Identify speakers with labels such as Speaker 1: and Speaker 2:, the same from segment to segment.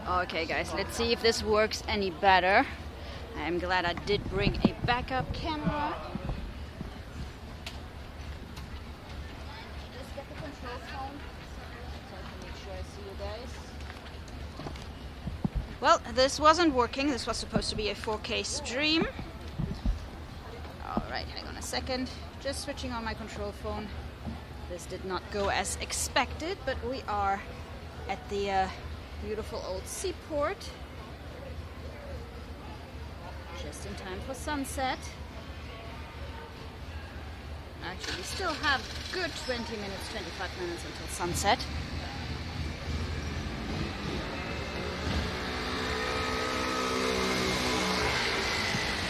Speaker 1: Okay guys, let's see if this works any better. I'm glad I did bring a backup camera. Just get the control phone so I can make sure I see you guys. Well, this wasn't working. This was supposed to be a 4K stream. Alright, hang on a second. Just switching on my control phone. This did not go as expected, but we are at the beautiful old Seaport. Just in time for sunset. Actually, we still have good 20 minutes, 25 minutes until sunset.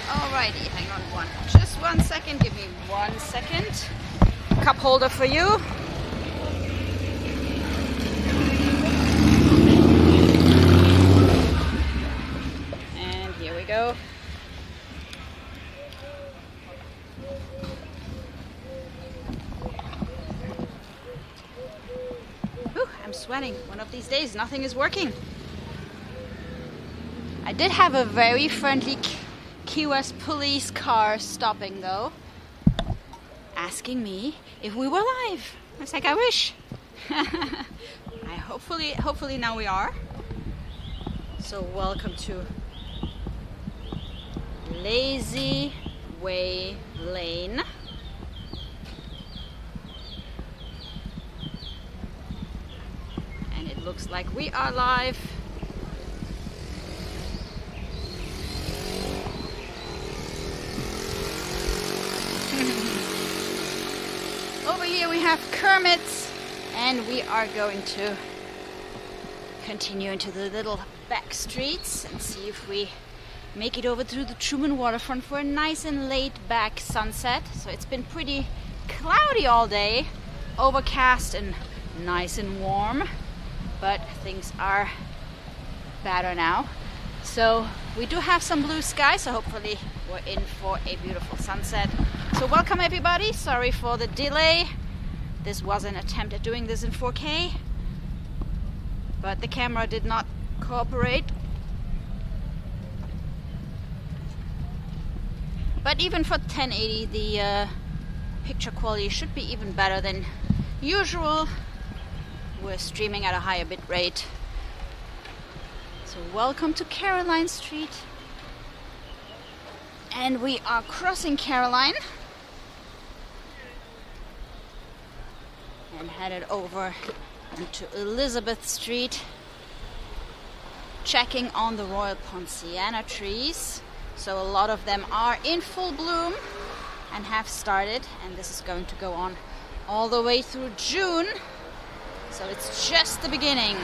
Speaker 1: Alrighty, hang on just 1 second, give me 1 second. Cup holder for you. And here we go. Whew, I'm sweating. One of these days, nothing is working. I did have a very friendly Key West police car stopping though, asking me if we were live. I was like, I wish. Hopefully now we are. So welcome to Lazy Way Lane. And it looks like we are live. Over here we have Kermit's, and we are going to continue into the little back streets and see if we make it over through the Truman Waterfront for a nice and laid back sunset. So it's been pretty cloudy all day, overcast and nice and warm, but things are better now. So we do have some blue sky, so hopefully we're in for a beautiful sunset. So welcome everybody, sorry for the delay. This was an attempt at doing this in 4K, but the camera did not cooperate. But even for 1080, the picture quality should be even better than usual. We're streaming at a higher bit rate. So welcome to Caroline Street. And we are crossing Caroline and headed over into Elizabeth Street, checking on the Royal Poinciana trees. So a lot of them are in full bloom and have started, and this is going to go on all the way through June. So it's just the beginning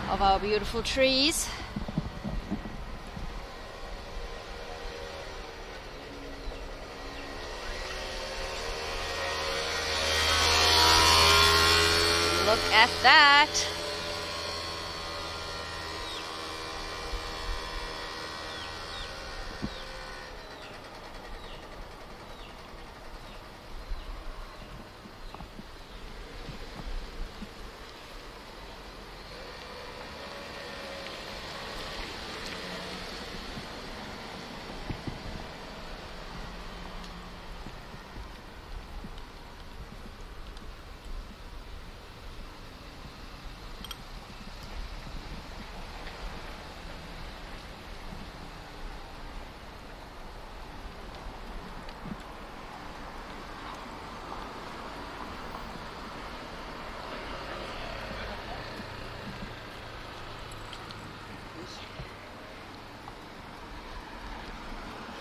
Speaker 1: of our beautiful trees. Look at that.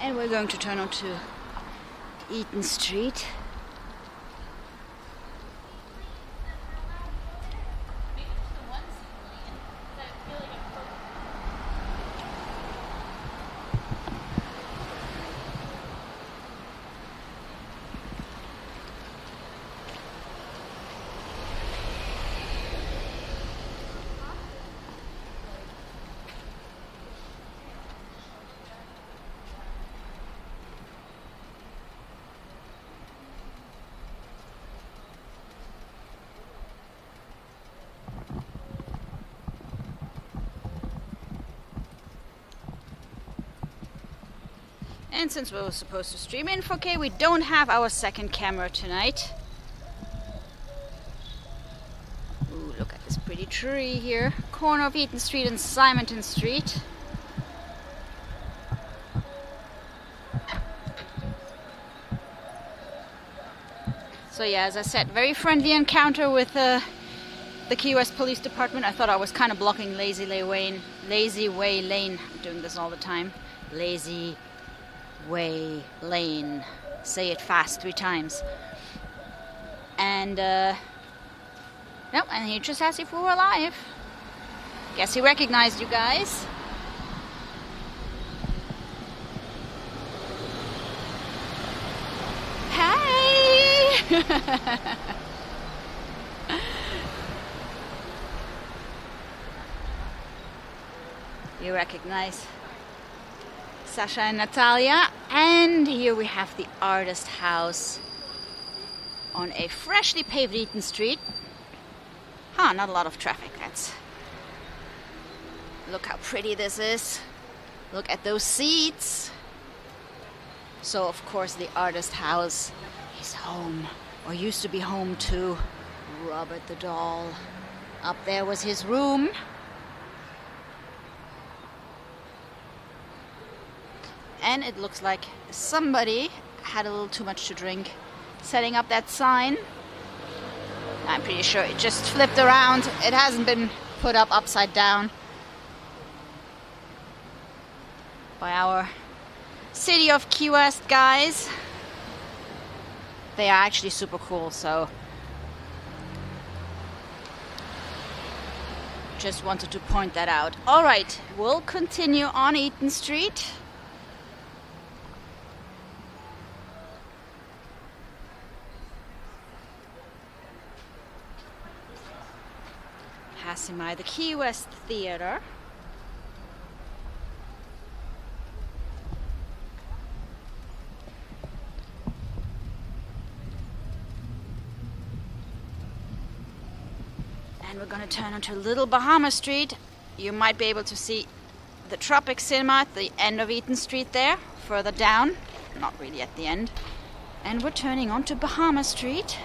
Speaker 1: And we're going to turn onto Eaton Street. And since we were supposed to stream in 4K, we don't have our second camera tonight. Ooh, look at this pretty tree here. Corner of Eaton Street and Simonton Street. So yeah, as I said, very friendly encounter with the Key West Police Department. I thought I was kind of blocking Lazy Way Lane. I'm doing this all the time. Lazy Way Lane. Say it fast 3 times. And no, and he just asked if we were alive. Guess he recognized you guys. Hey! You recognize Sasha and Natalia. And here we have the artist house on a freshly paved Eaton Street. Huh, not a lot of traffic. Look how pretty this is. Look at those seats. So of course the artist house is home, or used to be home to Robert the Doll. Up there was his room. And it looks like somebody had a little too much to drink setting up that sign. I'm pretty sure it just flipped around. It hasn't been put up upside down by our City of Key West guys. They are actually super cool, so just wanted to point that out. All right, we'll continue on Eaton Street. Passing by the Key West Theater. And we're going to turn onto Little Bahama Street. You might be able to see the Tropic Cinema at the end of Eaton Street there, further down. Not really at the end. And we're turning onto Bahama Street.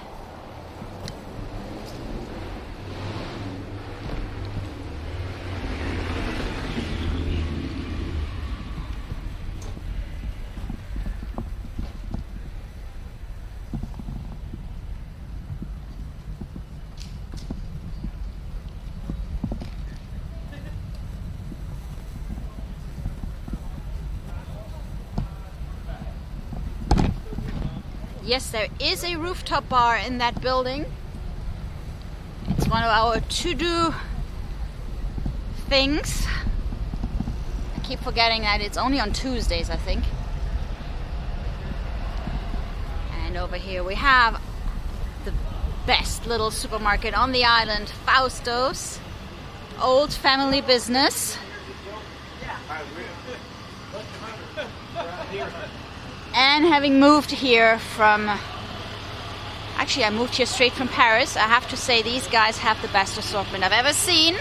Speaker 1: Yes, there is a rooftop bar in that building. It's one of our to-do things. I keep forgetting that it's only on Tuesdays, I think. And over here we have the best little supermarket on the island, Fausto's. Old family business. And having moved here from... Actually, I moved here straight from Paris. I have to say these guys have the best assortment I've ever seen.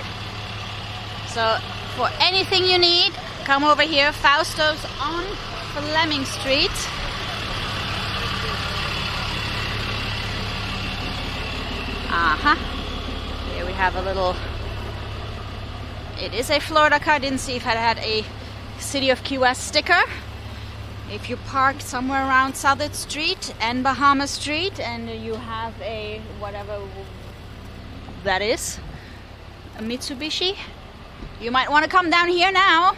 Speaker 1: So, for anything you need, come over here. Fausto's on Fleming Street. Here we have a little... It is a Florida car. Didn't see if it had a City of Key West sticker. If you park somewhere around Southern Street and Bahama Street and you have a whatever that is, a Mitsubishi, you might want to come down here now.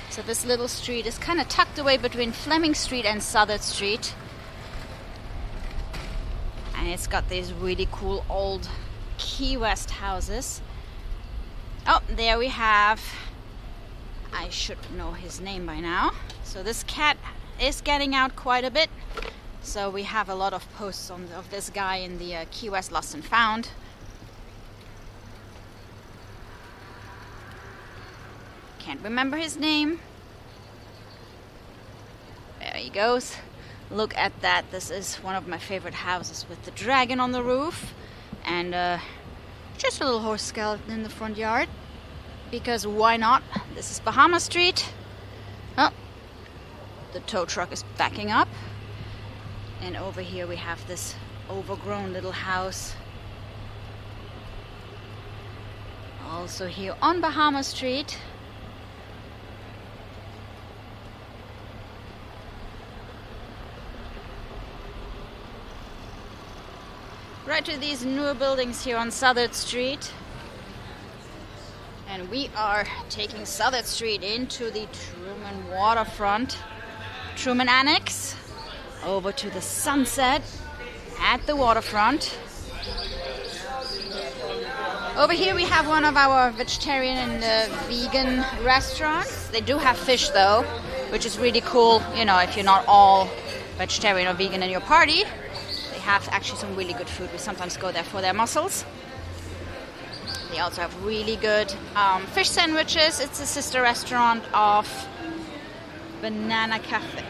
Speaker 1: So this little street is kind of tucked away between Fleming Street and Southern Street. And it's got these really cool old Key West houses. Oh, there we have, I should know his name by now. So this cat is getting out quite a bit. So we have a lot of posts of this guy in the Key West Lost and Found. Can't remember his name. There he goes. Look at that. This is one of my favorite houses with the dragon on the roof. And just a little horse skeleton in the front yard. because why not? This is Bahama Street. Oh, the tow truck is backing up. And over here we have this overgrown little house. Also here on Bahama Street. Right to these newer buildings here on Southern Street. And we are taking Southern Street into the Truman Waterfront, Truman Annex, over to the sunset at the waterfront. Over here we have one of our vegetarian and vegan restaurants. They do have fish though, which is really cool, you know, if you're not all vegetarian or vegan in your party. They have actually some really good food. We sometimes go there for their mussels. They also have really good fish sandwiches. It's a sister restaurant of Banana Cafe.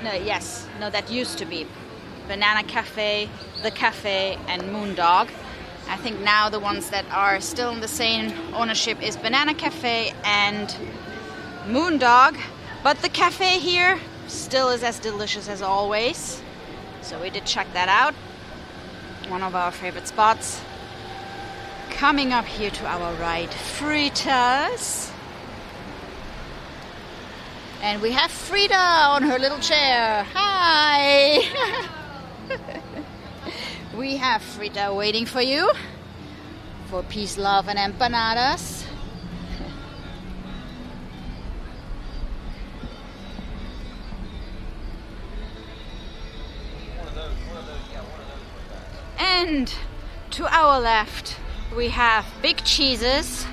Speaker 1: No, that used to be Banana Cafe, The Cafe, and Moondog. I think now the ones that are still in the same ownership is Banana Cafe and Moondog. But the cafe here still is as delicious as always. So we did check that out. One of our favorite spots. Coming up here to our right, Fritas. And we have Frida on her little chair. Hi! We have Frida waiting for you for peace, love, and empanadas. And to our left, we have Big Cheeses,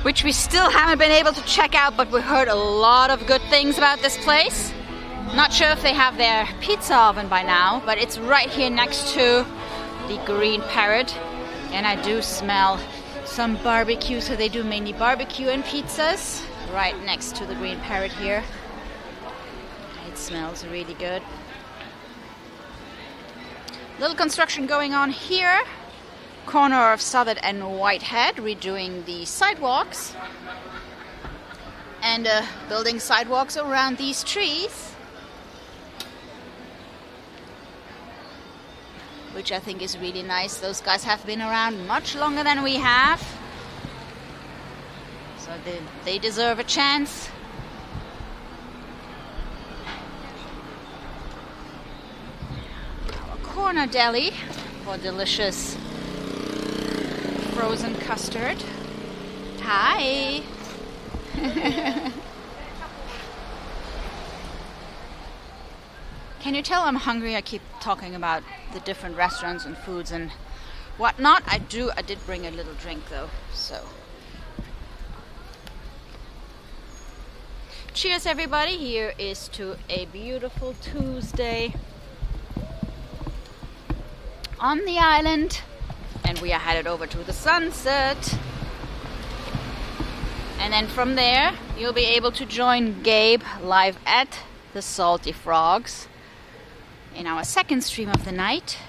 Speaker 1: which we still haven't been able to check out, but we heard a lot of good things about this place. Not sure if they have their pizza oven by now, but it's right here next to the Green Parrot. And I do smell some barbecue, so they do mainly barbecue and pizzas right next to the Green Parrot here. It smells really good. Little construction going on here. Corner of Southern and Whitehead, redoing the sidewalks. And building sidewalks around these trees. Which I think is really nice. Those guys have been around much longer than we have. So they deserve a chance. Our corner deli for delicious frozen custard. Hi! Can you tell I'm hungry? I keep talking about the different restaurants and foods and whatnot. I did bring a little drink though, so. Cheers everybody, here is to a beautiful Tuesday on the island. And we are headed over to the sunset. And then from there, you'll be able to join Gabe live at the Salty Frogs in our second stream of the night.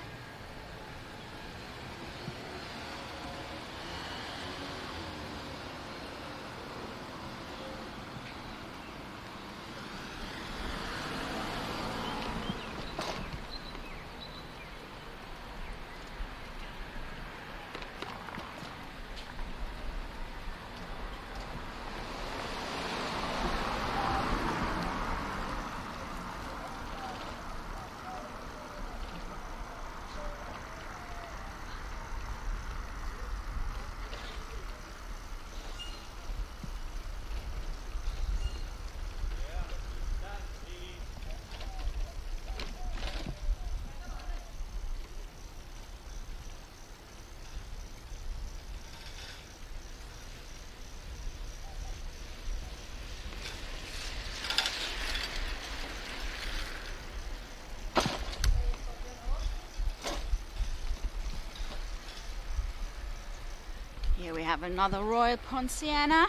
Speaker 1: Here we have another Royal Poinciana.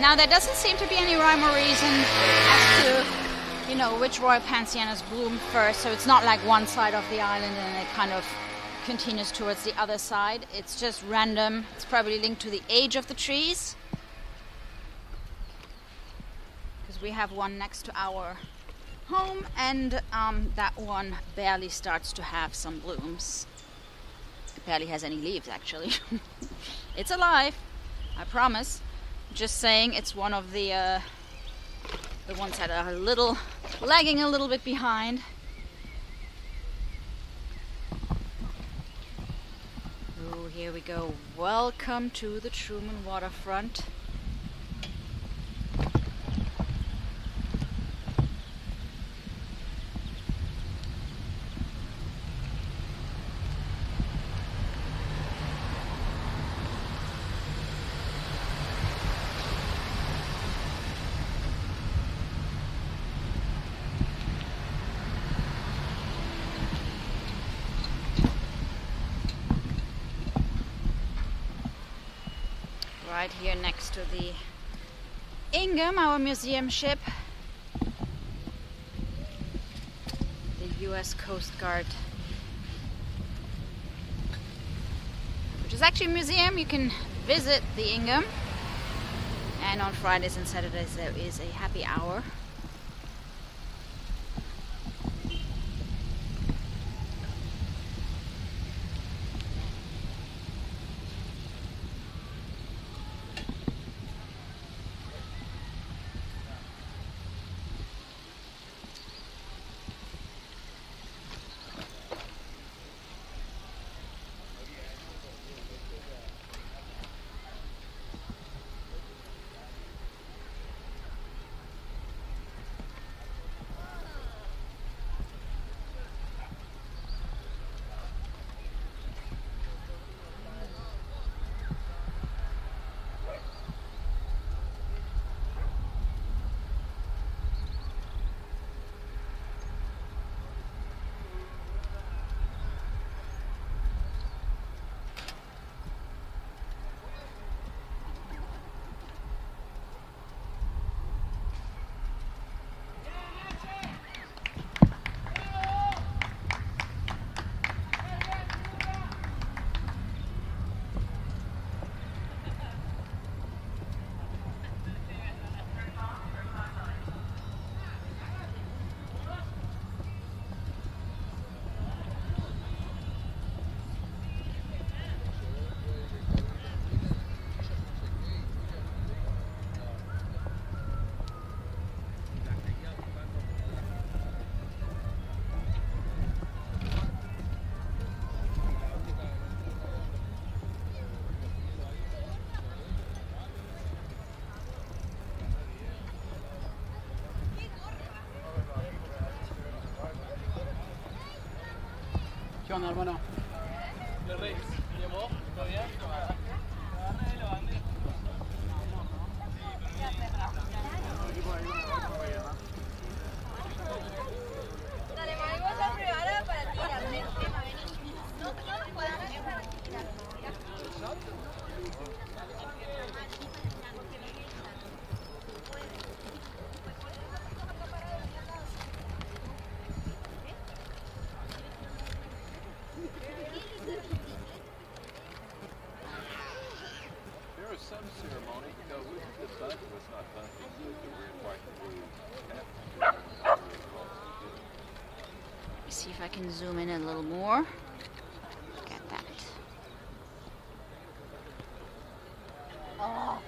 Speaker 1: Now there doesn't seem to be any rhyme or reason as to you know, which royal pansianas bloom first, so it's not like one side of the island and it kind of continues towards the other side. It's just random. It's probably linked to the age of the trees, because we have one next to our home, and that one barely starts to have some blooms. It barely has any leaves, actually. It's alive, I promise. Just saying, it's one of the ones that are lagging a little bit behind. Oh, here we go. Welcome to the Truman Waterfront. Right here next to the Ingham, our museum ship, the US Coast Guard, which is actually a museum. You can visit the Ingham, and on Fridays and Saturdays there is a happy hour.
Speaker 2: ¿Qué onda, hermano? ¿Le reís? ¿Llamó? ¿Todo bien?
Speaker 3: Dale, mariposa privada para ti. No puedan.
Speaker 4: There was some ceremony, you know, the bunting was not bunting, but the red, white, and blue.
Speaker 1: See if I can zoom in a little more. Look at that. Oh.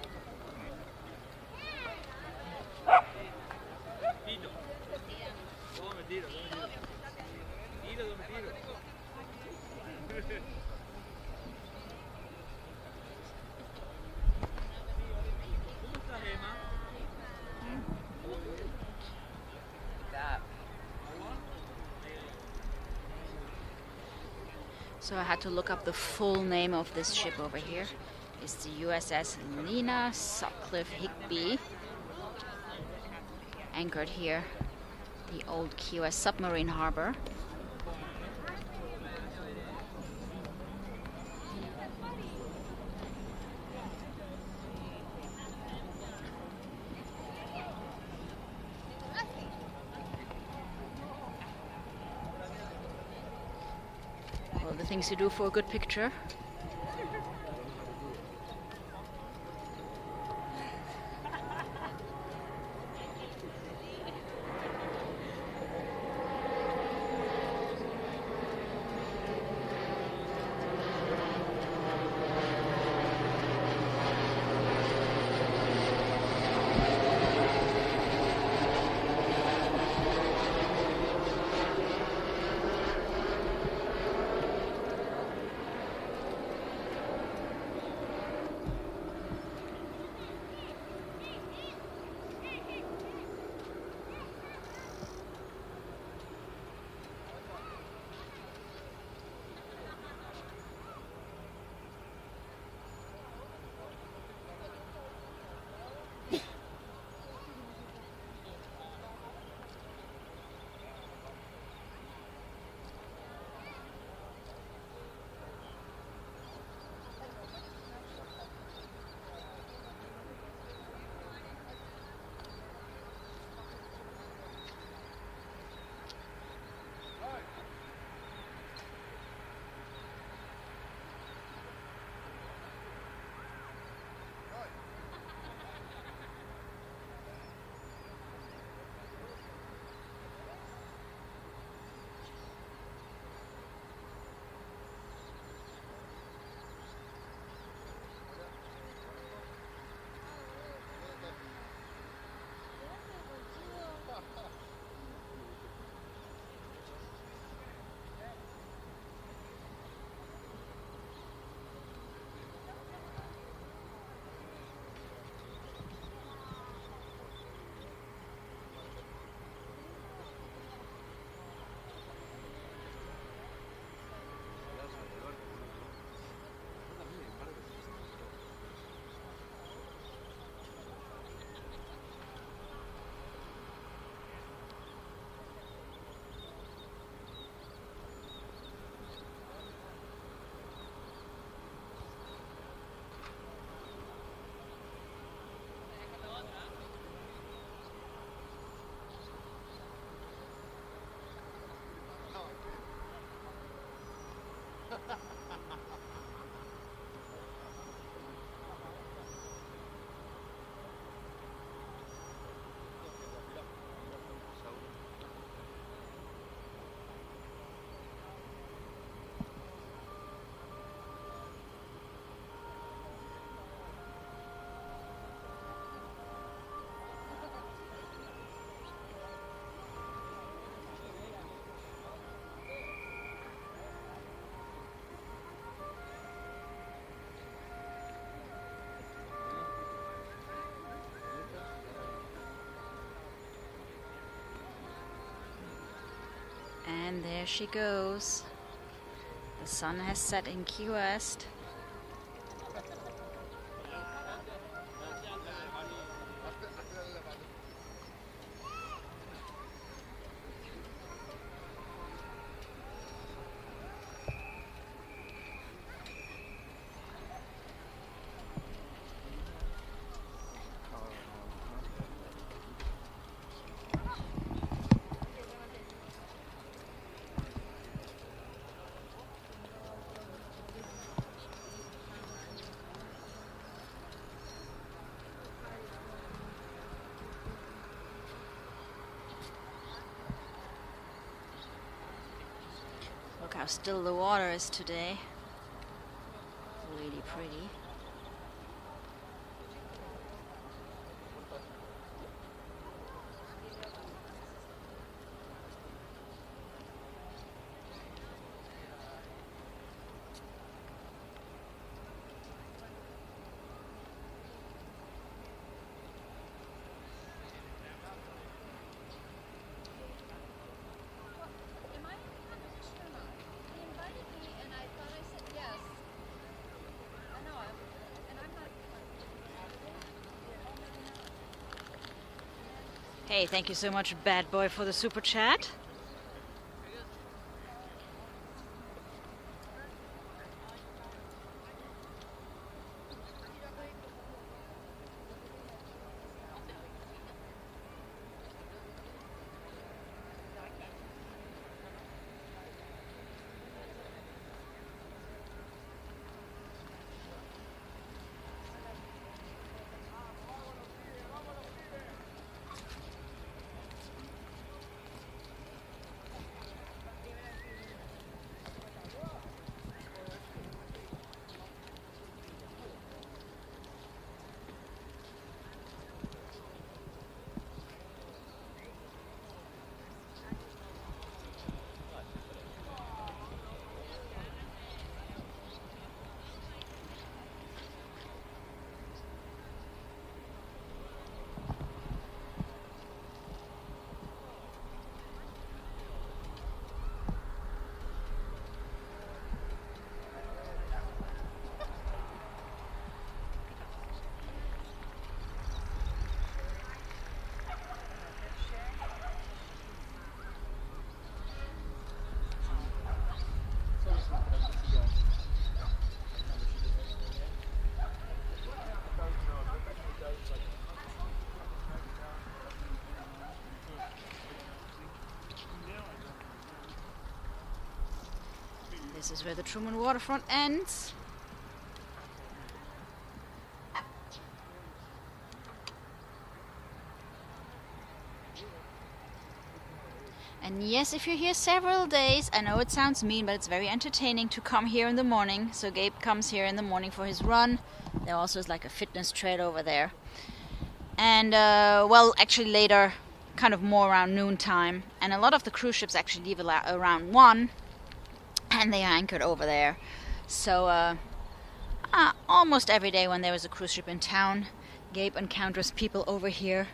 Speaker 1: So I had to look up the full name of this ship over here. It's the USS Lena Sutcliffe Higbee, anchored here, the old Key West submarine harbor. things you do for a good picture. And there she goes. The sun has set in Key West. Look how still the water is today. Really pretty.
Speaker 3: Am I in the competition or not? He invited me and I thought I said yes. I know, and I'm not.
Speaker 1: Hey, thank you so much, Bad Boy, for the super chat. This is where the Truman Waterfront ends. And yes, if you're here several days, I know it sounds mean, but it's very entertaining to come here in the morning. So Gabe comes here in the morning for his run. There also is like a fitness trail over there. And, well, actually later, kind of more around noontime. And a lot of the cruise ships actually leave around 1. And they are anchored over there. So, almost every day when there is a cruise ship in town, Gabe encounters people over here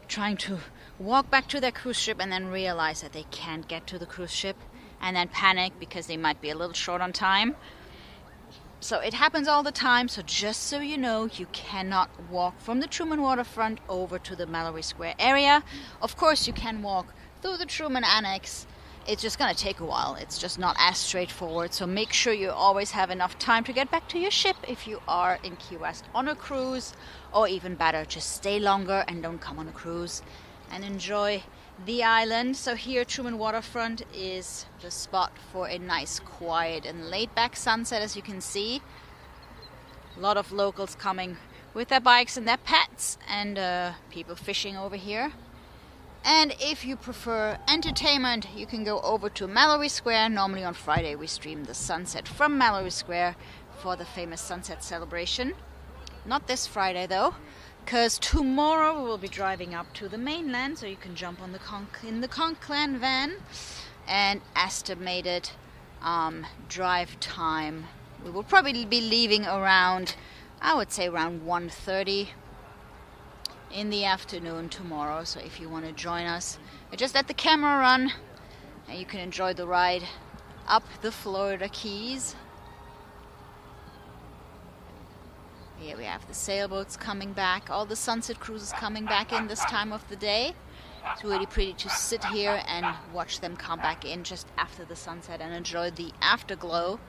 Speaker 1: trying to walk back to their cruise ship and then realize that they can't get to the cruise ship and then panic because they might be a little short on time. So it happens all the time, so just so you know, you cannot walk from the Truman Waterfront over to the Mallory Square area. Of course you can walk through the Truman Annex. It's just going to take a while. It's just not as straightforward. So make sure you always have enough time to get back to your ship if you are in Key West on a cruise. Or even better, just stay longer and don't come on a cruise. And enjoy the island. So here Truman Waterfront is the spot for a nice, quiet and laid-back sunset, as you can see. A lot of locals coming with their bikes and their pets, and people fishing over here. And if you prefer entertainment, you can go over to Mallory Square. Normally on Friday we stream the sunset from Mallory Square for the famous sunset celebration. Not this Friday though, because tomorrow we will be driving up to the mainland, so you can jump on in the Conclan van. And estimated drive time, we will probably be leaving around, I would say around 1:30 in the afternoon tomorrow. So if you want to join us, just let the camera run and you can enjoy the ride up the Florida Keys. Here we have the sailboats coming back, all the sunset cruises coming back in this time of the day. It's really pretty to sit here and watch them come back in just after the sunset and enjoy the afterglow.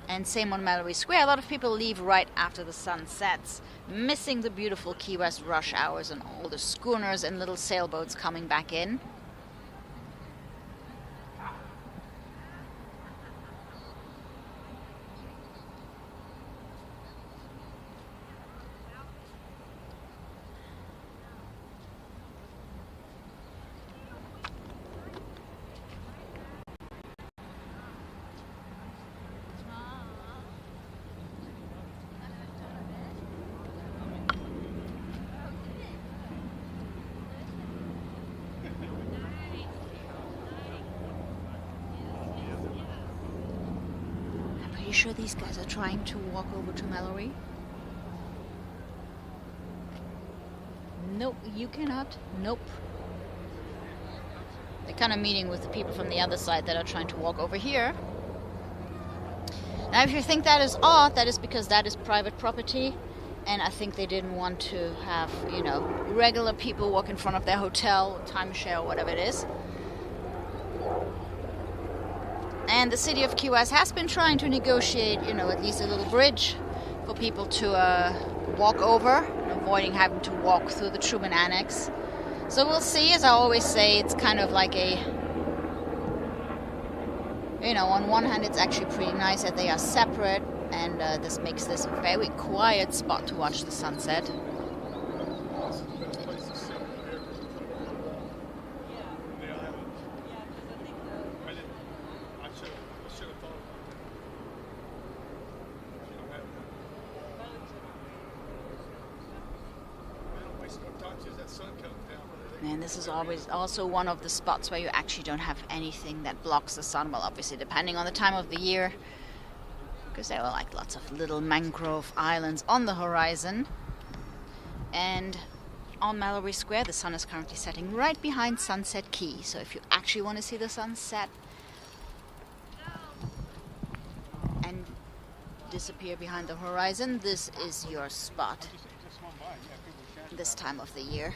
Speaker 1: And same on Mallory Square, a lot of people leave right after the sun sets, missing the beautiful Key West rush hours and all the schooners and little sailboats coming back in. Sure these guys are trying to walk over to Mallory. Nope, you cannot. Nope. They're kind of meeting with the people from the other side that are trying to walk over here. Now if you think that is odd, that is because that is private property, and I think they didn't want to have, you know, regular people walk in front of their hotel, timeshare, or whatever it is. And the city of Key West has been trying to negotiate, you know, at least a little bridge for people to walk over, avoiding having to walk through the Truman Annex. So we'll see. As I always say, it's kind of like a, you know, on one hand it's actually pretty nice that they are separate, and this makes this a very quiet spot to watch the sunset. And this is always also one of the spots where you actually don't have anything that blocks the sun. Well, obviously, depending on the time of the year, because there are like lots of little mangrove islands on the horizon. And on Mallory Square, the sun is currently setting right behind Sunset Key. So if you actually want to see the sunset and disappear behind the horizon, this is your spot this time of the year.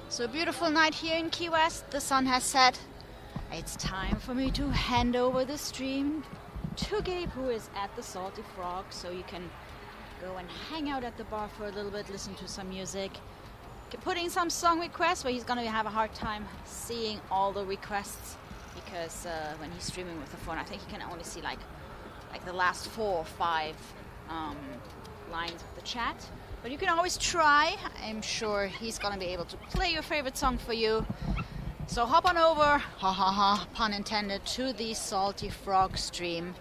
Speaker 1: So beautiful night here in Key West. The sun has set. It's time for me to hand over the stream to Gabe, who is at the Salty Frog, so you can go and hang out at the bar for a little bit, listen to some music, put in some song requests, but he's going to have a hard time seeing all the requests because when he's streaming with the phone, I think he can only see like the last 4 or 5 lines of the chat. But you can always try. I'm sure he's going to be able to play your favorite song for you. So hop on over, ha ha ha, pun intended, to the Salty Frog stream.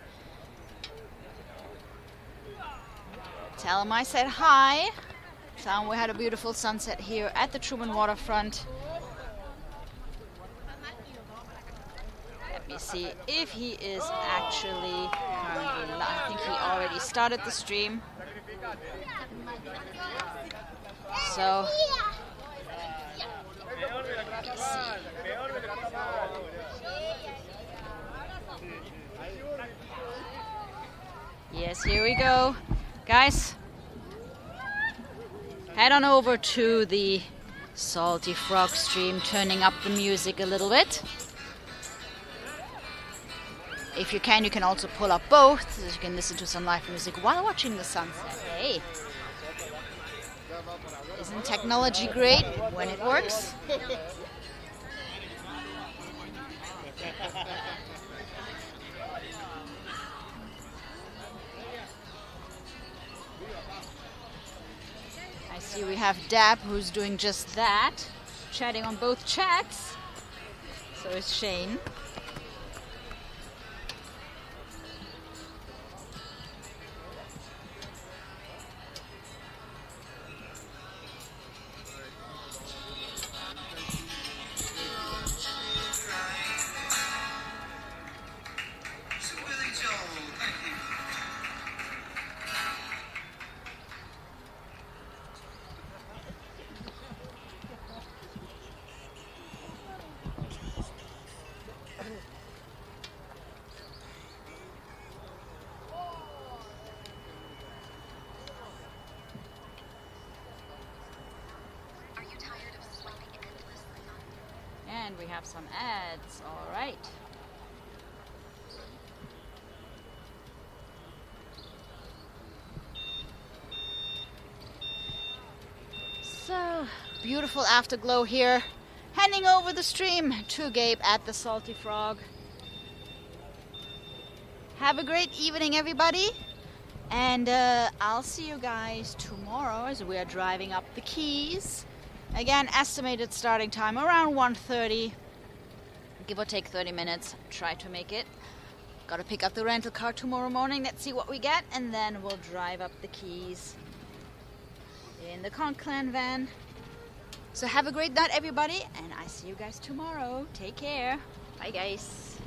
Speaker 1: Tell him I said hi. Tell him we had a beautiful sunset here at the Truman Waterfront. Let me see if he is actually currently live. I think he already started the stream. So, let me see. Yes, here we go. Guys, head on over to the Salty Frog stream, turning up the music a little bit. If you can also pull up both, so you can listen to some live music while watching the sunset. Hey, isn't technology great when it works? I see we have Dab, who's doing just that, chatting on both chats. So is Shane. And we have some ads, all right. So, beautiful afterglow here. Handing over the stream to Gabe at the Salty Frog. Have a great evening, everybody. And I'll see you guys tomorrow as we are driving up the Keys. Again, estimated starting time around 1:30, give or take 30 minutes. Try to make it. Gotta pick up the rental car tomorrow morning. Let's see what we get, and then we'll drive up the Keys in the Conclan van. So have a great night, everybody, and I see you guys tomorrow. Take care. Bye, guys.